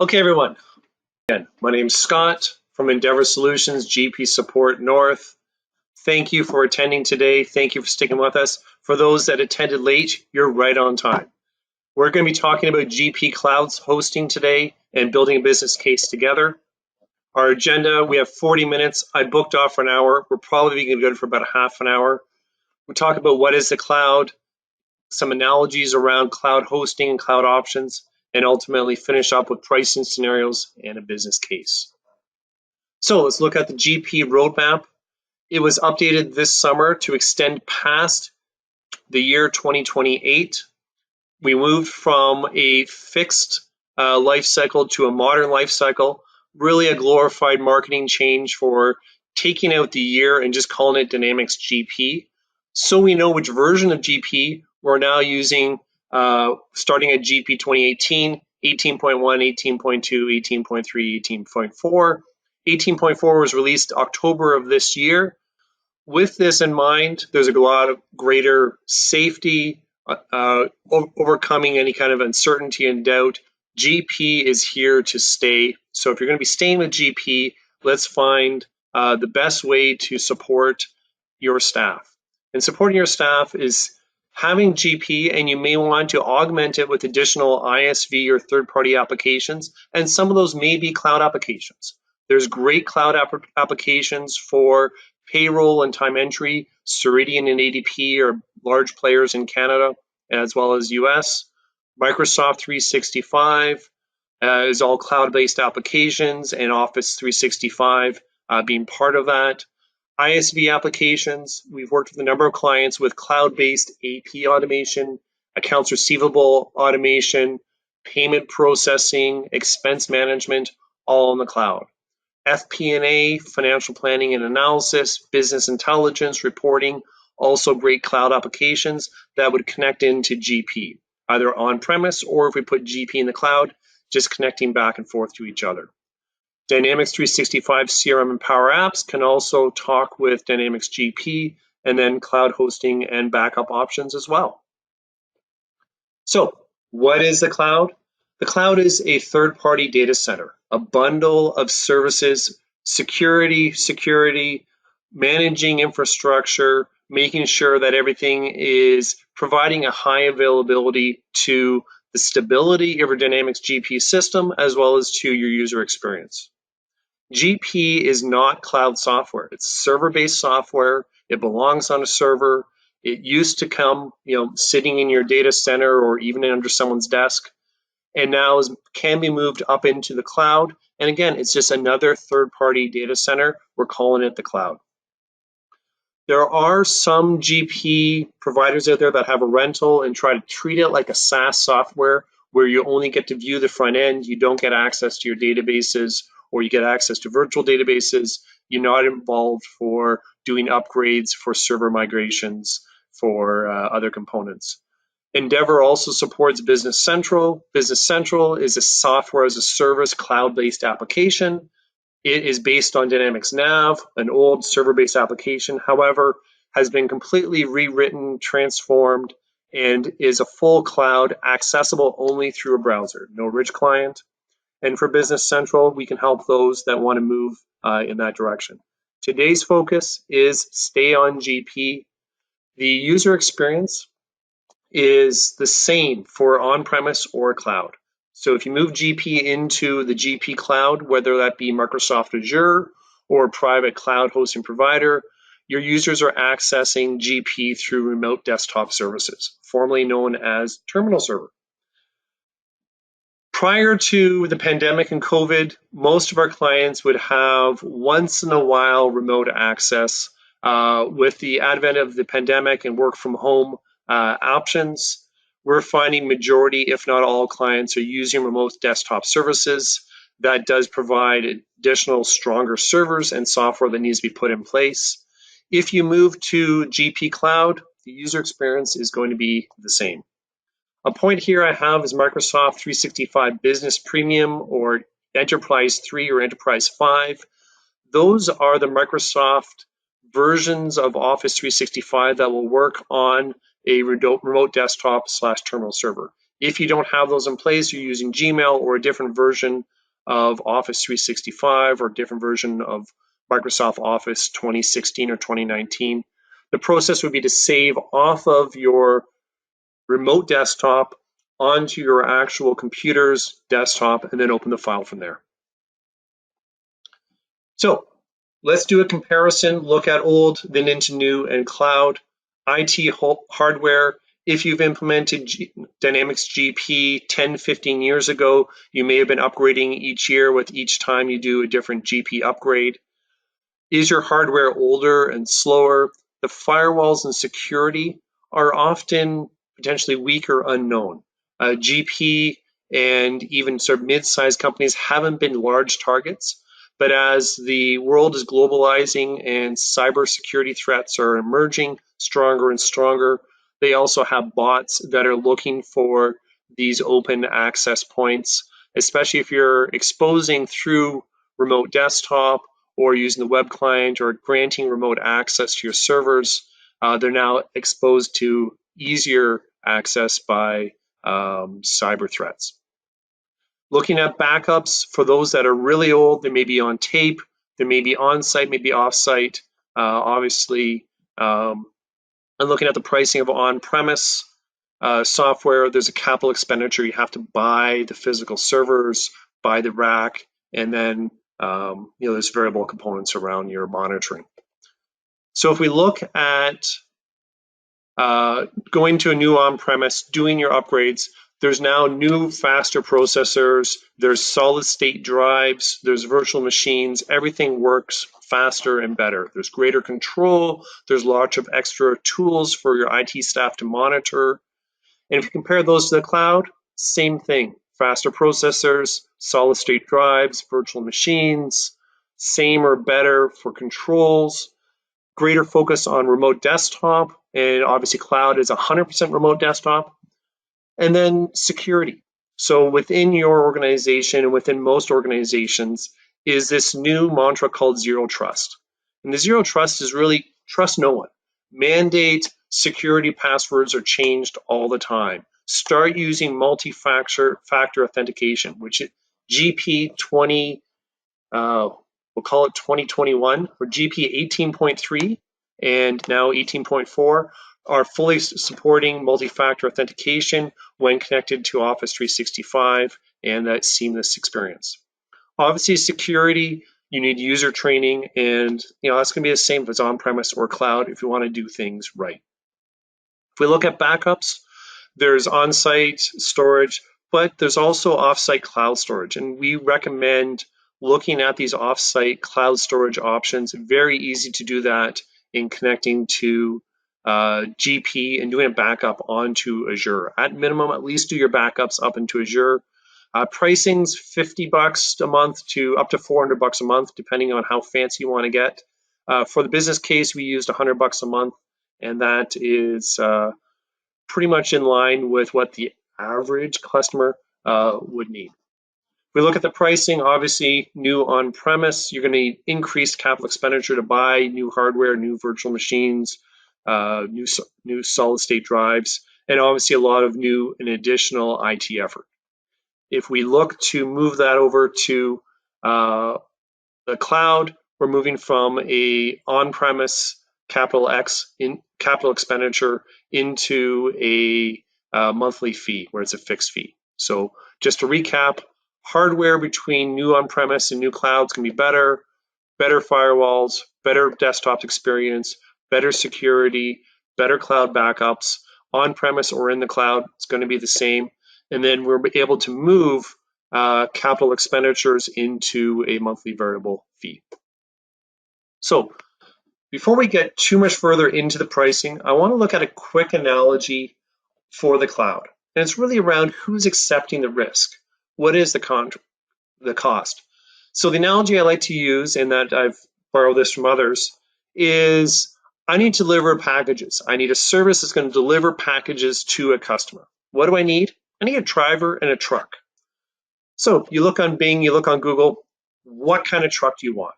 Okay, everyone. Again, my name's Scott from Endeavour Solutions, GP Support North. Thank you for attending today. Thank you for sticking with us. For those that attended late, you're right on time. We're going to be talking about GP Cloud's hosting today and building a business case together. Our agenda, we have 40 minutes. I booked off for an hour. We're probably going to be good for about a half an hour. We'll talk about what is the cloud, some analogies around cloud hosting and cloud options, and ultimately finish up with pricing scenarios and a business case. So let's look at the GP roadmap. It was updated this summer to extend past the year 2028. We moved from a fixed life cycle to a modern life cycle, really a glorified marketing change for taking out the year and just calling it Dynamics GP. So we know which version of GP we're now using, starting at GP 2018, 18.1, 18.2, 18.3, 18.4. 18.4 was released October of this year. With this in mind, there's a lot of greater safety, overcoming any kind of uncertainty and doubt. GP is here to stay. So if you're going to be staying with GP, let's find the best way to support your staff. And supporting your staff is having GP, and you may want to augment it with additional ISV or third-party applications, and some of those may be cloud applications. There's great cloud applications for payroll and time entry. Ceridian and ADP are large players in Canada as well as US. Microsoft 365 is all cloud-based applications, and Office 365 being part of that. ISV applications, we've worked with a number of clients with cloud-based AP automation, accounts receivable automation, payment processing, expense management, all in the cloud. FP&A, financial planning and analysis, business intelligence, reporting, also great cloud applications that would connect into GP, either on-premise or if we put GP in the cloud, just connecting back and forth to each other. Dynamics 365 CRM and Power Apps can also talk with Dynamics GP, and then cloud hosting and backup options as well. So what is the cloud? The cloud is a third-party data center, a bundle of services, security, managing infrastructure, making sure that everything is providing a high availability to the stability of your Dynamics GP system as well as to your user experience. GP is not cloud software. It's server-based software. It belongs on a server. It used to come, sitting in your data center or even under someone's desk, and now can be moved up into the cloud. And again, it's just another third-party data center. We're calling it the cloud. There are some GP providers out there that have a rental and try to treat it like a SaaS software where you only get to view the front end. You don't get access to your databases, or you get access to virtual databases. You're not involved for doing upgrades, for server migrations, for other components. Endeavour also supports Business Central. Business Central is a software as a service cloud-based application. It is based on Dynamics Nav, an old server-based application, however, has been completely rewritten, transformed, and is a full cloud accessible only through a browser, no rich client. And for Business Central, we can help those that want to move in that direction. Today's focus is stay on GP. The user experience is the same for on-premise or cloud. So if you move GP into the GP cloud, whether that be Microsoft Azure or a private cloud hosting provider, your users are accessing GP through remote desktop services, formerly known as terminal server. Prior to the pandemic and COVID, most of our clients would have once in a while remote access. With the advent of the pandemic and work from home options, we're finding majority, if not all clients, are using remote desktop services. That does provide additional stronger servers and software that needs to be put in place. If you move to GP Cloud, the user experience is going to be the same. A point here I have is Microsoft 365 Business Premium or Enterprise 3 or Enterprise 5. Those are the Microsoft versions of Office 365 that will work on a remote desktop / terminal server. If you don't have those in place, you're using Gmail or a different version of Office 365 or a different version of Microsoft Office 2016 or 2019. The process would be to save off of your remote desktop onto your actual computer's desktop and then open the file from there. So let's do a comparison, look at old, then into new and cloud. IT hardware, if you've implemented Dynamics GP 10, 15 years ago, you may have been upgrading each year with each time you do a different GP upgrade. Is your hardware older and slower? The firewalls and security are often potentially weak or unknown. GP and even sort of mid-sized companies haven't been large targets, but as the world is globalizing and cybersecurity threats are emerging stronger and stronger, they also have bots that are looking for these open access points, especially if you're exposing through remote desktop or using the web client or granting remote access to your servers. They're now exposed to easier access by cyber threats. Looking at backups for those that are really old, they may be on tape, they may be on-site, maybe off-site, obviously. And looking at the pricing of on-premise software, there's a capital expenditure. You have to buy the physical servers, buy the rack, and then there's variable components around your monitoring. So if we look at going to a new on-premise, doing your upgrades, there's now new, faster processors, there's solid state drives, there's virtual machines, everything works faster and better. There's greater control, there's lots of extra tools for your IT staff to monitor. And if you compare those to the cloud, same thing. Faster processors, solid state drives, virtual machines, same or better for controls, greater focus on remote desktop, and obviously cloud is 100% remote desktop. And then security. So within your organization and within most organizations is this new mantra called zero trust. And the zero trust is really trust no one. Mandate security passwords are changed all the time. Start using multi-factor authentication, which is GP 20, we'll call it 2021, or GP 18.3 and now 18.4 are fully supporting multi-factor authentication when connected to Office 365 and that seamless experience. Obviously, security, you need user training, and that's going to be the same if it's on-premise or cloud if you want to do things right. If we look at backups, there's on-site storage, but there's also off-site cloud storage, and we recommend looking at these off-site cloud storage options. Very easy to do that in connecting to GP and doing a backup onto Azure. At minimum, at least do your backups up into Azure. Pricing's $50 a month to up to $400 a month, depending on how fancy you want to get. For the business case, we used $100 a month, and that is pretty much in line with what the average customer would need. If we look at the pricing, obviously new on-premise, you're going to need increased capital expenditure to buy new hardware, new virtual machines, new solid state drives, and obviously a lot of new and additional IT effort. If we look to move that over to the cloud, we're moving from a on-premise capital expenditure into a monthly fee where it's a fixed fee. So just to recap, hardware between new on-premise and new clouds can be better firewalls, better desktop experience, better security, better cloud backups. On-premise or in the cloud, it's going to be the same. And then we're able to move capital expenditures into a monthly variable fee. So before we get too much further into the pricing, I want to look at a quick analogy for the cloud. And it's really around who's accepting the risk. What is the cost? So the analogy I like to use, and that I've borrowed this from others, is I need to deliver packages. I need a service that's going to deliver packages to a customer. What do I need? I need a driver and a truck. So you look on Bing, you look on Google, what kind of truck do you want?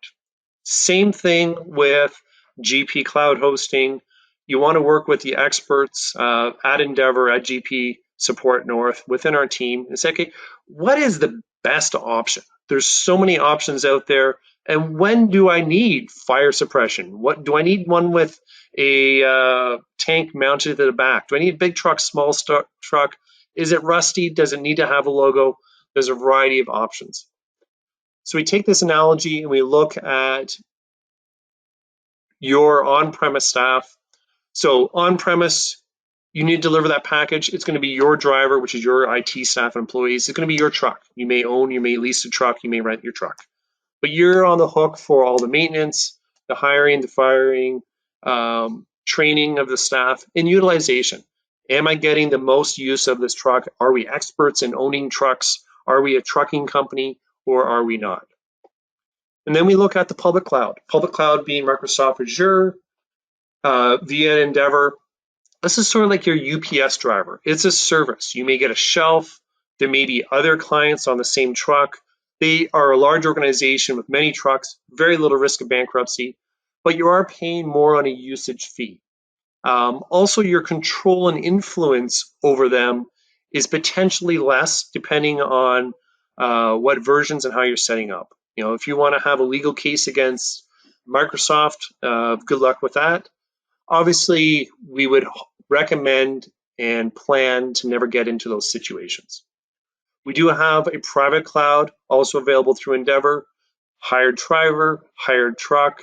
Same thing with GP cloud hosting. You want to work with the experts at Endeavour, at GP, Support North within our team and say, okay, what is the best option? There's so many options out there. And when do I need fire suppression? What do I need? One with a tank mounted to the back? Do I need a big truck, small truck? Is it rusty? Does it need to have a logo? There's a variety of options. So we take this analogy and we look at your on-premise staff. So on-premise, you need to deliver that package. It's going to be your driver, which is your IT staff and employees. It's going to be your truck. You may own, you may lease a truck, you may rent your truck. But you're on the hook for all the maintenance, the hiring, the firing, training of the staff, and utilization. Am I getting the most use of this truck? Are we experts in owning trucks? Are we a trucking company or are we not? And then we look at the public cloud. Public cloud being Microsoft Azure, via Endeavour. This is sort of like your UPS driver. It's a service. You may get a shelf. There may be other clients on the same truck. They are a large organization with many trucks, very little risk of bankruptcy, but you are paying more on a usage fee. Also, your control and influence over them is potentially less depending on what versions and how you're setting up. If you want to have a legal case against Microsoft, good luck with that. Obviously, we would recommend and plan to never get into those situations. We do have a private cloud also available through Endeavour, hired driver, hired truck,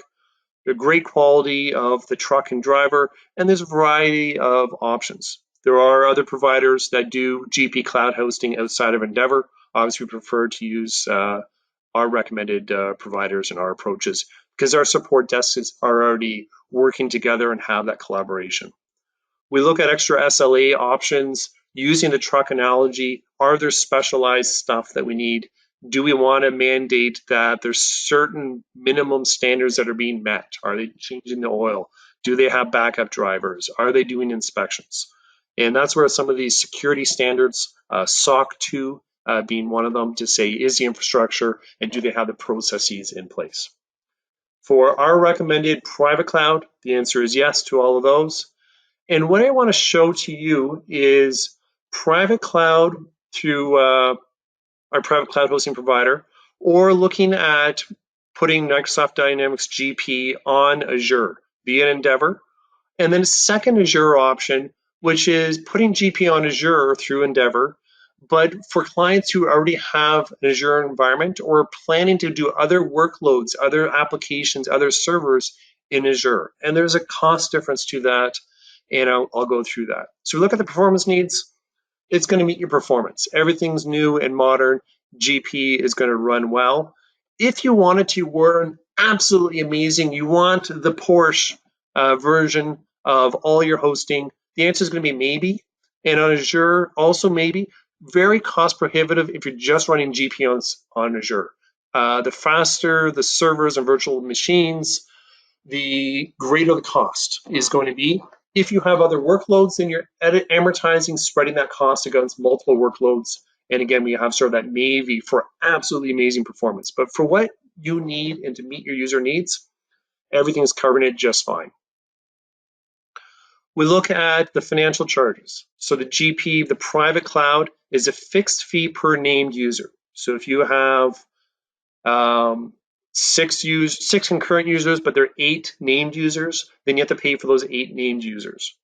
the great quality of the truck and driver, and there's a variety of options. There are other providers that do GP cloud hosting outside of Endeavour. Obviously, we prefer to use our recommended providers and our approaches because our support desks are already working together and have that collaboration. We look at extra SLA options using the truck analogy. Are there specialized stuff that we need? Do we want to mandate that there's certain minimum standards that are being met? Are they changing the oil? Do they have backup drivers? Are they doing inspections? And that's where some of these security standards, SOC 2 being one of them, to say, is the infrastructure and do they have the processes in place? For our recommended private cloud, the answer is yes to all of those. And what I want to show to you is private cloud through our private cloud hosting provider, or looking at putting Microsoft Dynamics GP on Azure via Endeavour. And then a second Azure option, which is putting GP on Azure through Endeavour, but for clients who already have an Azure environment or planning to do other workloads, other applications, other servers in Azure. And there's a cost difference to that, and I'll go through that. So we look at the performance needs. It's going to meet your performance. Everything's new and modern. GP is going to run well. If you wanted to run absolutely amazing, you want the Porsche version of all your hosting, the answer is going to be maybe. And on Azure, also maybe. Very cost prohibitive if you're just running GP on Azure. The faster the servers and virtual machines, the greater the cost is going to be. If you have other workloads, then you're amortizing, spreading that cost against multiple workloads. And again, we have sort of that maybe for absolutely amazing performance. But for what you need and to meet your user needs, everything is covering it just fine. We look at the financial charges. So the GP, the private cloud, is a fixed fee per named user. So if you have 6 concurrent users, but there are 8 named users, then you have to pay for those 8 named users.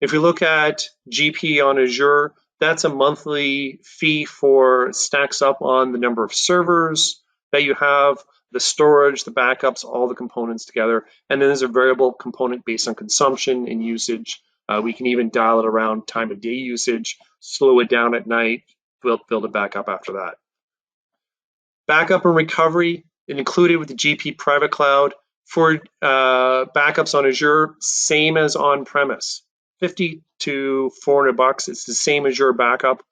If you look at GP on Azure, that's a monthly fee for stacks up on the number of servers that you have, the storage, the backups, all the components together. And then there's a variable component based on consumption and usage. We can even dial it around time of day usage, slow it down at night, build it back up after that. Backup and recovery included with the GP private cloud. For backups on Azure, same as on-premise. $50 to $400. It's the same Azure backup.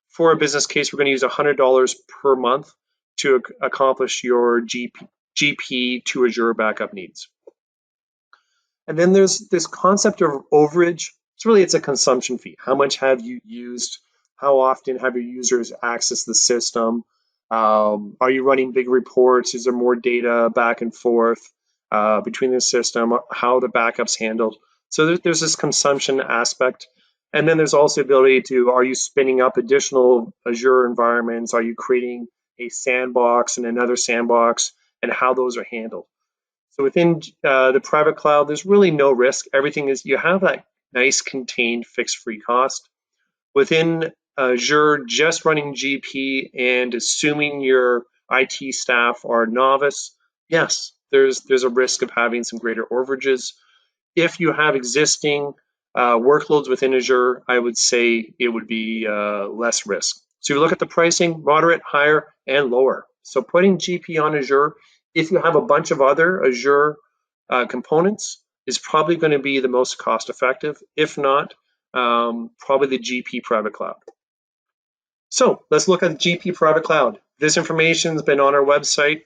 For a business case, we're going to use $100 per month to accomplish your GP to Azure backup needs. And then there's this concept of overage. It's a consumption fee. How much have you used? How often have your users access the system? Are you running big reports? Is there more data back and forth between the system? How the backup's handled? So there's this consumption aspect. And then there's also the ability to, are you spinning up additional Azure environments? Are you creating a sandbox and another sandbox, and how those are handled? So within the private cloud, there's really no risk. Everything is, you have that nice contained fixed free cost. Within Azure, just running GP and assuming your IT staff are novice, yes, there's a risk of having some greater overages. If you have existing workloads within Azure, I would say it would be less risk. So you look at the pricing, moderate, higher, and lower. So putting GP on Azure, if you have a bunch of other Azure components, is probably going to be the most cost effective. If not, probably the GP private cloud. So let's look at GP private cloud. This information has been on our website.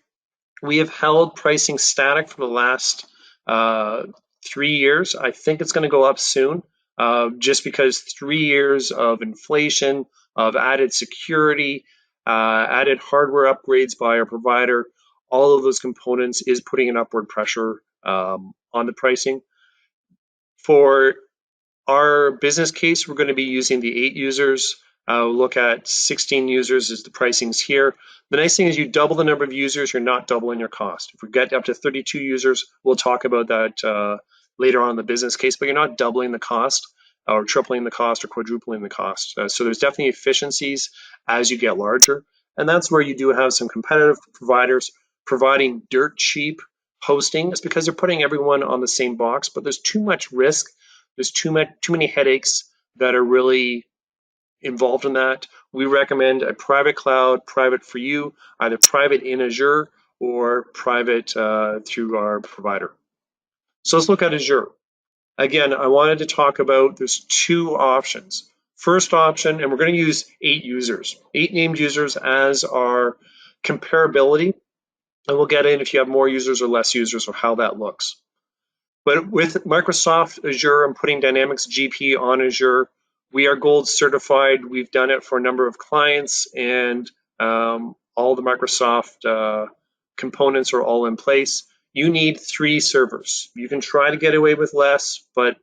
We have held pricing static for the last 3 years. I think it's going to go up soon, just because 3 years of inflation, of added security, added hardware upgrades by our provider, all of those components is putting an upward pressure on the pricing. For our business case, we're going to be using the 8 users. Look at 16 users as the pricing's here. The nice thing is you double the number of users, you're not doubling your cost. If we get up to 32 users, we'll talk about that later on in the business case, but you're not doubling the cost or tripling the cost or quadrupling the cost. So there's definitely efficiencies as you get larger. And that's where you do have some competitive providers providing dirt cheap hosting. It's because they're putting everyone on the same box, but there's too much risk. There's too many headaches that are really involved in that. We recommend a private cloud, private for you, either private in Azure or private through our provider. So let's look at Azure. Again, I wanted to talk about, there's 2 options. First option, and we're going to use 8 users, 8 named users as our comparability, and we'll get in if you have more users or less users or how that looks. But with Microsoft Azure and putting Dynamics GP on Azure, we are gold certified. We've done it for a number of clients, and all the Microsoft components are all in place. You need 3 servers. You can try to get away with less, but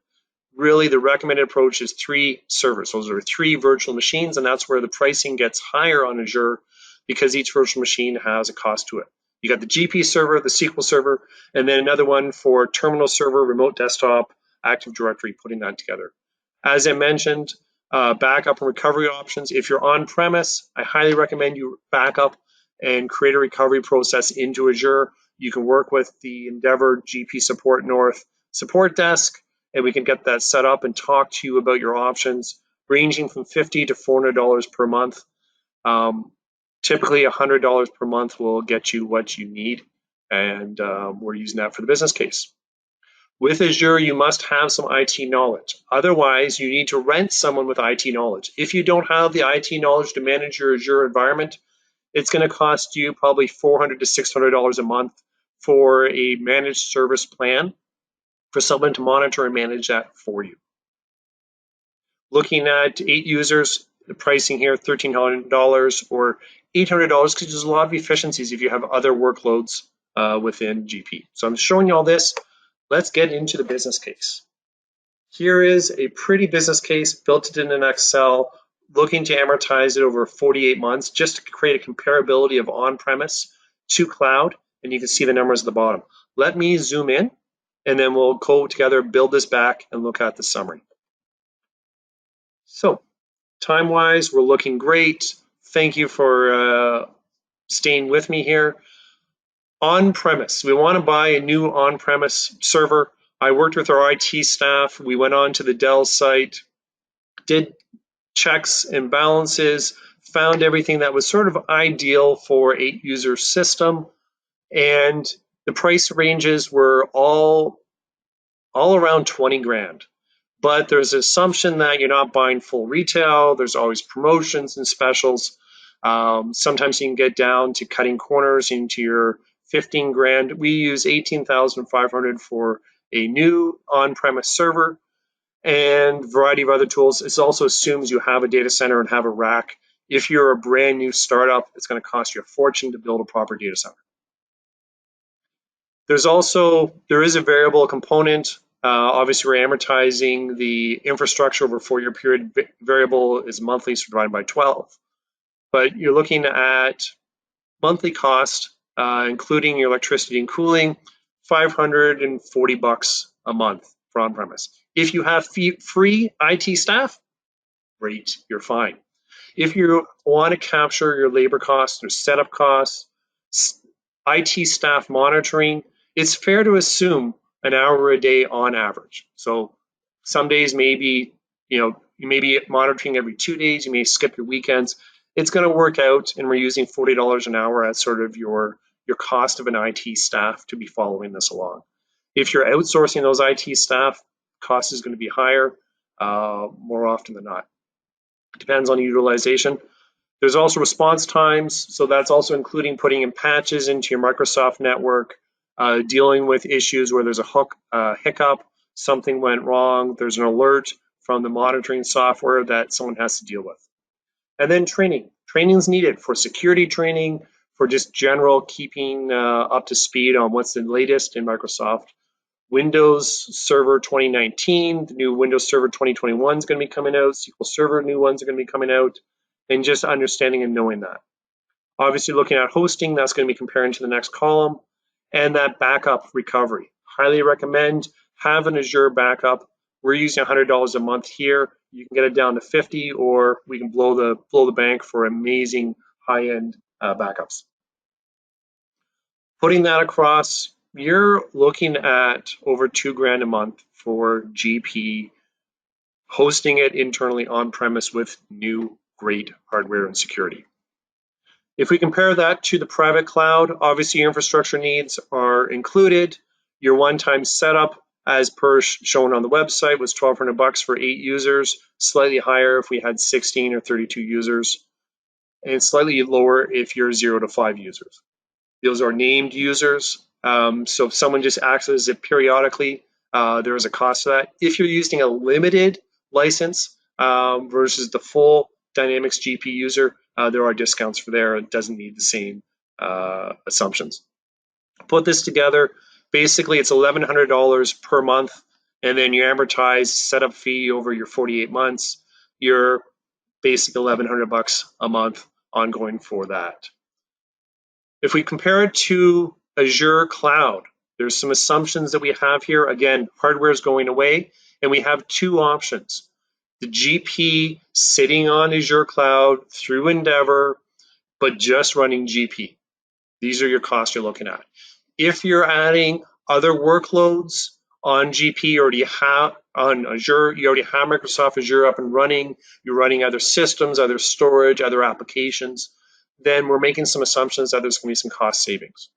really the recommended approach is 3 servers. Those are 3 virtual machines, and that's where the pricing gets higher on Azure because each virtual machine has a cost to it. You got the GP server, the SQL server, and then another one for terminal server, remote desktop, Active Directory, putting that together. As I mentioned, backup and recovery options. If you're on premise, I highly recommend you back up and create a recovery process into Azure. You can work with the Endeavour GP Support North support desk, and we can get that set up and talk to you about your options, ranging from $50 to $400 per month. Typically $100 per month will get you what you need, and we're using that for the business case. With Azure, you must have some IT knowledge. Otherwise, you need to rent someone with IT knowledge. If you don't have the IT knowledge to manage your Azure environment, it's going to cost you probably $400 to $600 a month for a managed service plan for someone to monitor and manage that for you. Looking at 8 users, the pricing here, $1,300 or $800, because there's a lot of efficiencies if you have other workloads within GP. So I'm showing you all this. Let's get into the business case. Here is a pretty business case, built it in an Excel, looking to amortize it over 48 months, just to create a comparability of on-premise to cloud, and you can see the numbers at the bottom. Let me zoom in, and then we'll go together, build this back, and look at the summary. So, time-wise, we're looking great. Thank you for staying with me here. On-premise, we want to buy a new on-premise server. I worked with our IT staff. We went on to the Dell site, did checks and balances, found everything that was sort of ideal for 8-user system, and the price ranges were all around 20 grand. But there's an assumption that you're not buying full retail. There's always promotions and specials. Sometimes you can get down to cutting corners into your 15 grand. We use 18,500 for a new on-premise server and a variety of other tools. It also assumes you have a data center and have a rack. If you're a brand new startup, it's going to cost you a fortune to build a proper data center. There is a variable component Obviously, we're amortizing the infrastructure over a 4-year period. Variable is monthly, so divided by 12. But you're looking at monthly cost, including your electricity and cooling, $540 a month for on-premise. If you have free IT staff, great, you're fine. If you want to capture your labor costs or setup costs, IT staff monitoring, it's fair to assume an hour a day on average. So some days maybe, you may be monitoring every 2 days, you may skip your weekends. It's going to work out, and we're using $40 an hour as sort of your cost of an IT staff to be following this along. If you're outsourcing those IT staff, cost is going to be higher more often than not. It depends on utilization. There's also response times, so that's also including putting in patches into your Microsoft network, dealing with issues where there's a hiccup, something went wrong, there's an alert from the monitoring software that someone has to deal with. And then training. Training is needed for security training, for just general keeping up to speed on what's the latest in Microsoft. Windows Server 2019, the new Windows Server 2021 is going to be coming out, SQL Server new ones are going to be coming out, and just understanding and knowing that. Obviously, looking at hosting, that's going to be comparing to the next column, and that backup recovery. Highly recommend have an Azure backup. We're using $100 a month here. You can get it down to 50, or we can blow the bank for amazing high-end backups. Putting that across, you're looking at over $2,000 a month for GP, hosting it internally on-premise with new great hardware and security. If we compare that to the private cloud, obviously your infrastructure needs are included. Your one-time setup, as per shown on the website, was $1,200 for 8 users, slightly higher if we had 16 or 32 users, and slightly lower if you're 0 to 5 users. Those are named users. So if someone just accesses it periodically, there is a cost to that. If you're using a limited license versus the full Dynamics GP user, there are discounts for there. It doesn't need the same assumptions. Put this together, basically it's $1,100 per month, and then you amortize setup fee over your 48 months. You're basically $1,100 a month ongoing for that. If we compare it to Azure Cloud, there's some assumptions that we have here. Again, hardware is going away, and we have 2 options. The GP sitting on Azure Cloud through Endeavour, but just running GP. These are your costs you're looking at. If you're adding other workloads on GP, you already have on Azure, you already have Microsoft Azure up and running, you're running other systems, other storage, other applications, then we're making some assumptions that there's going to be some cost savings.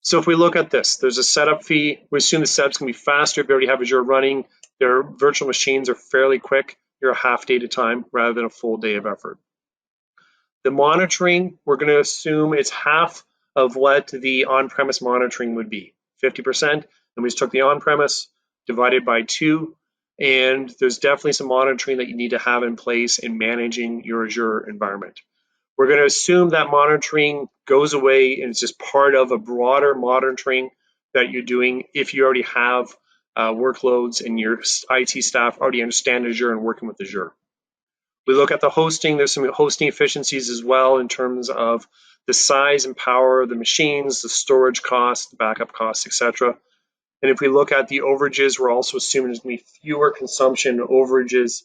So if we look at this, there's a setup fee. We assume the setup's going to be faster if you already have Azure running. Their virtual machines are fairly quick. You're a half day at a time rather than a full day of effort. The monitoring, we're going to assume it's half of what the on-premise monitoring would be, 50%. And we just took the on-premise, divided by 2, and there's definitely some monitoring that you need to have in place in managing your Azure environment. We're going to assume that monitoring goes away and it's just part of a broader monitoring that you're doing if you already have workloads and your IT staff already understand Azure and working with Azure. We look at the hosting. There's some hosting efficiencies as well in terms of the size and power of the machines, the storage costs, the backup costs, etc. And if we look at the overages, we're also assuming there's going to be fewer consumption overages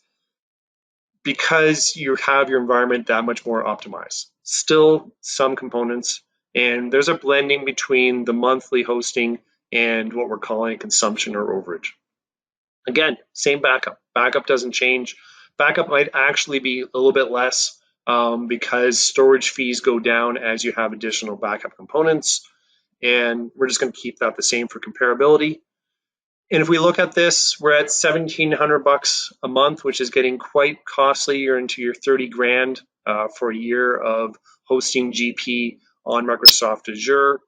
because you have your environment that much more optimized. Still some components, and there's a blending between the monthly hosting and what we're calling consumption or overage. Again, same backup. Backup doesn't change. Backup might actually be a little bit less because storage fees go down as you have additional backup components, and we're just going to keep that the same for comparability. And if we look at this, we're at $1,700 a month, which is getting quite costly. You're into your 30 grand for a year of hosting GP on Microsoft Azure,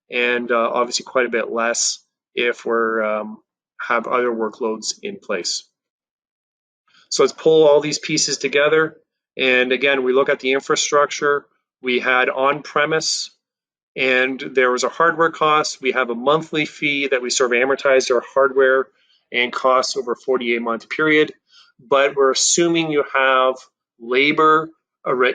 and obviously quite a bit less if we're have other workloads in place. So let's pull all these pieces together. And again, we look at the infrastructure. We had on-premise, and there was a hardware cost. We have a monthly fee that we sort of amortized our hardware and costs over a 48-month period. But we're assuming you have labor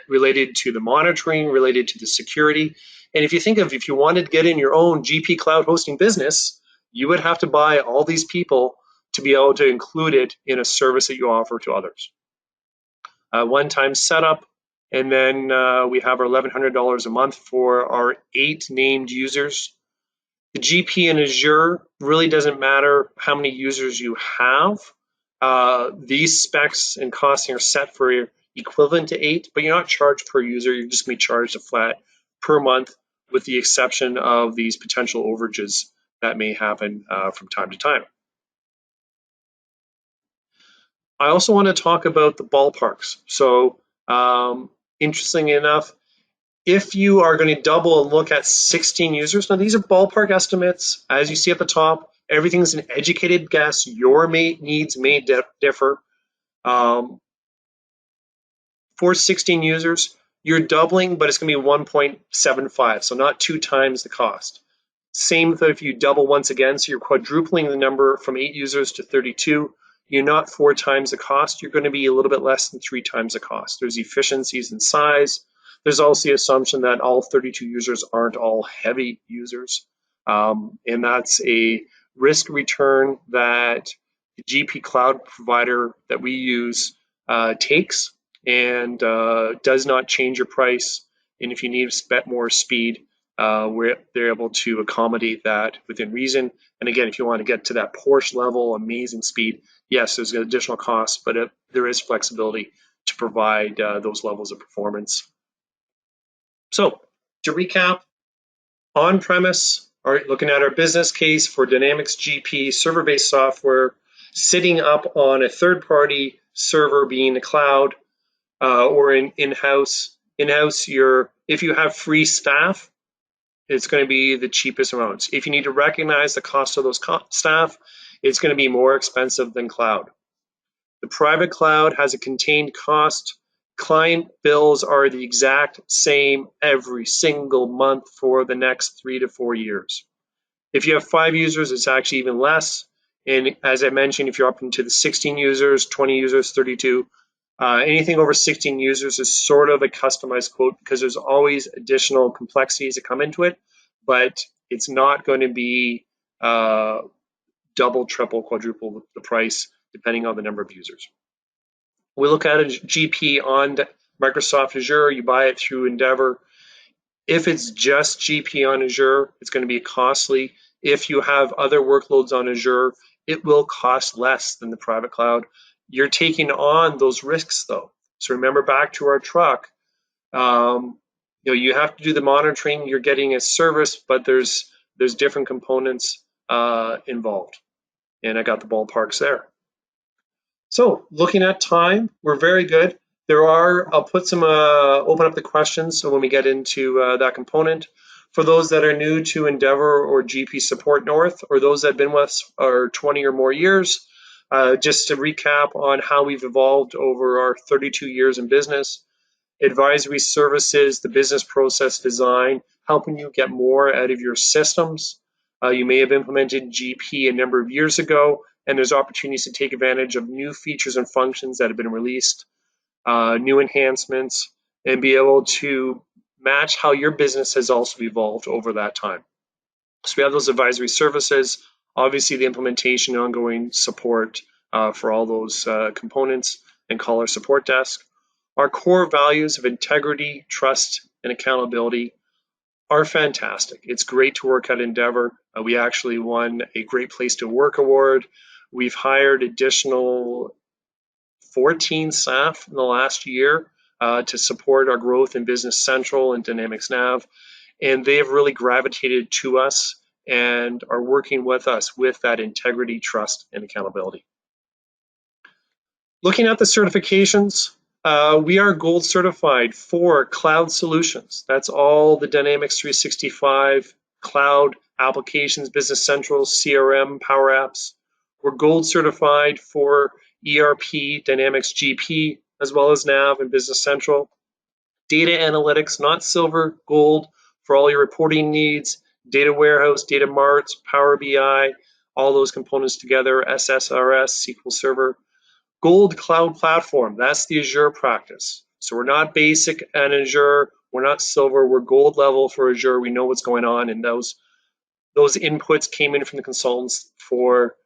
related to the monitoring, related to the security. And if you think of, if you wanted to get in your own GP cloud hosting business, you would have to buy all these people to be able to include it in a service that you offer to others. One-time setup, and then we have our $1,100 a month for our 8 named users. The GP in Azure really doesn't matter how many users you have. These specs and costing are set for equivalent to 8, but you're not charged per user. You're just going to be charged a flat per month, with the exception of these potential overages that may happen from time to time. I also want to talk about the ballparks. So interestingly enough, if you are going to double and look at 16 users, now these are ballpark estimates. As you see at the top, everything's an educated guess. Your needs may differ. For 16 users, you're doubling, but it's going to be 1.75, so not 2 times the cost. Same if you double once again, so you're quadrupling the number from 8 users to 32. You're not 4 times the cost. You're going to be a little bit less than 3 times the cost. There's efficiencies in size. There's also the assumption that all 32 users aren't all heavy users. And that's a risk return that the GP cloud provider that we use takes, and does not change your price. And if you need more speed, they're able to accommodate that within reason. And again, if you want to get to that Porsche level, amazing speed, yes, there's additional costs, but there is flexibility to provide those levels of performance. So to recap, on-premise, looking at our business case for Dynamics GP server-based software, sitting up on a third-party server, being the cloud, or in-house. In-house, if you have free staff, it's going to be the cheapest amounts. If you need to recognize the cost of those staff, it's going to be more expensive than cloud. The private cloud has a contained cost. Client bills are the exact same every single month for the next 3 to 4 years. If you have 5 users, it's actually even less. And as I mentioned, if you're up into the 16 users, 20 users, 32, anything over 16 users is sort of a customized quote, because there's always additional complexities that come into it, but it's not going to be double, triple, quadruple the price depending on the number of users. We look at a GP on Microsoft Azure, you buy it through Endeavour. If it's just GP on Azure, it's going to be costly. If you have other workloads on Azure, it will cost less than the private cloud. You're taking on those risks though. So remember, back to our truck, you have to do the monitoring. You're getting a service, but there's different components involved. And I got the ballparks there. So looking at time, we're very good. I'll put some, open up the questions so when we get into that component. For those that are new to Endeavour or GP Support North, or those that have been with us for 20 or more years, just to recap on how we've evolved over our 32 years in business. Advisory services, the business process design, helping you get more out of your systems. You may have implemented GP a number of years ago, and there's opportunities to take advantage of new features and functions that have been released, new enhancements, and be able to match how your business has also evolved over that time. So we have those advisory services, obviously the implementation and ongoing support for all those components, and call our support desk. Our core values of integrity, trust, and accountability are fantastic. It's great to work at Endeavour. We actually won a Great Place to Work award. We've hired additional 14 staff in the last year to support our growth in Business Central and Dynamics Nav, and they have really gravitated to us and are working with us with that integrity, trust, and accountability. Looking at the certifications, we are gold certified for cloud solutions. That's all the Dynamics 365 cloud applications, Business Central, CRM, Power Apps. We're gold certified for ERP, Dynamics GP, as well as Nav and Business Central. Data analytics, not silver, gold, for all your reporting needs, data warehouse, data marts, Power BI, all those components together, SSRS, SQL Server. Gold Cloud Platform, that's the Azure practice. So we're not basic at Azure, we're not silver, we're gold level for Azure. We know what's going on, and those inputs came in from the consultants for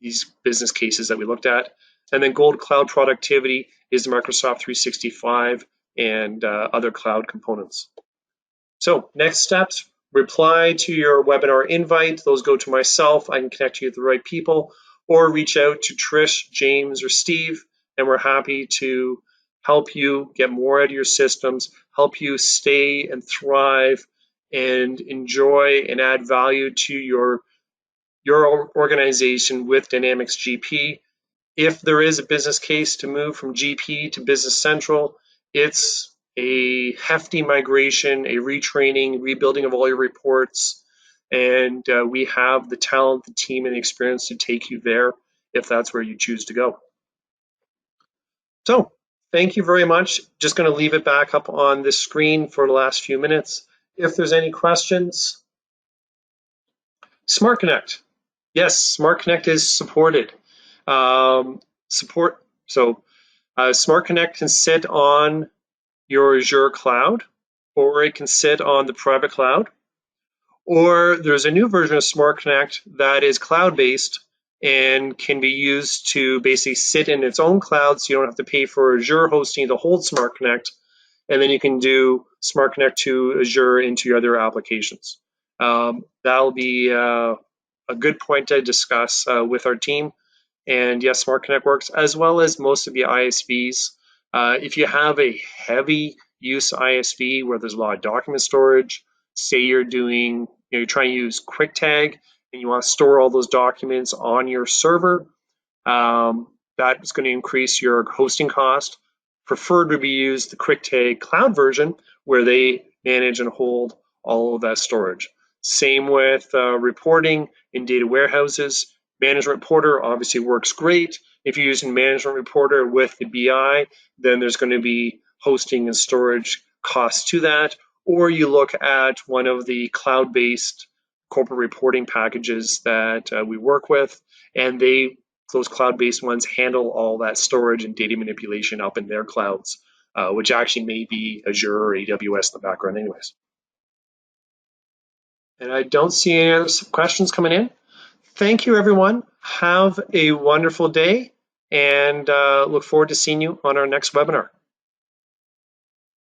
these business cases that we looked at. And then Gold Cloud Productivity is the Microsoft 365 and other cloud components. So next steps, reply to your webinar invite. Those go to myself. I can connect you with the right people, or reach out to Trish, James, or Steve, and we're happy to help you get more out of your systems, help you stay and thrive and enjoy and add value to your organization with Dynamics GP. If there is a business case to move from GP to Business Central, it's a hefty migration, a retraining, rebuilding of all your reports, and we have the talent, the team, and the experience to take you there if that's where you choose to go. So thank you very much. Just going to leave it back up on the screen for the last few minutes. If there's any questions. Smart Connect. Yes, Smart Connect is supported. Smart Connect can sit on your Azure cloud, or it can sit on the private cloud, or there's a new version of Smart Connect that is cloud-based and can be used to basically sit in its own cloud, so you don't have to pay for Azure hosting to hold Smart Connect, and then you can do Smart Connect to Azure into your other applications. That'll be a good point to discuss with our team. And yes, Smart Connect works, as well as most of the ISVs. If you have a heavy use ISV where there's a lot of document storage, say you're trying to use QuickTag and you want to store all those documents on your server, that's going to increase your hosting cost. Preferred would be use the QuickTag cloud version where they manage and hold all of that storage. Same with reporting in data warehouses. Management Reporter obviously works great. If you're using Management Reporter with the BI, then there's going to be hosting and storage costs to that. Or you look at one of the cloud-based corporate reporting packages that we work with, and those cloud-based ones handle all that storage and data manipulation up in their clouds, which actually may be Azure or AWS in the background anyways. And I don't see any other questions coming in. Thank you, everyone. Have a wonderful day, and look forward to seeing you on our next webinar.